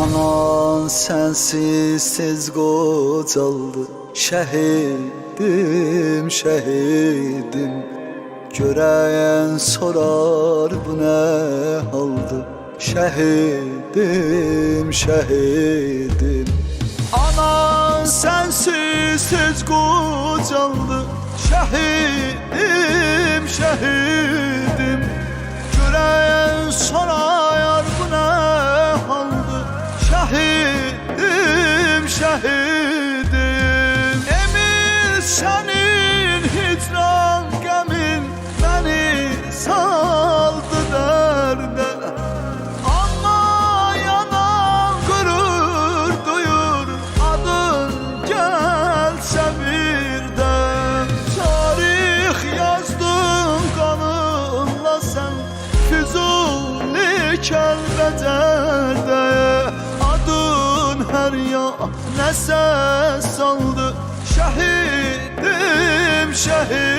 Anan sensiz tez qocaldı. Şehidim, şehidim. Görəyen sorar bu ne haldı. Şehidim, şehidim. Anan sensiz tez qocaldı. Şehidim, şehidim. Görəyen sorar bu ne haldı. Şehidim, şehidim. Emir senin hicran qəmin beni saldı derde. Ama yanan gurur duyur adın gelse birden. Tarih yazdım kanınla sen Füzuli Kəlbəcərdə. Adın her yana ses saldı. Şehidim, şehidim.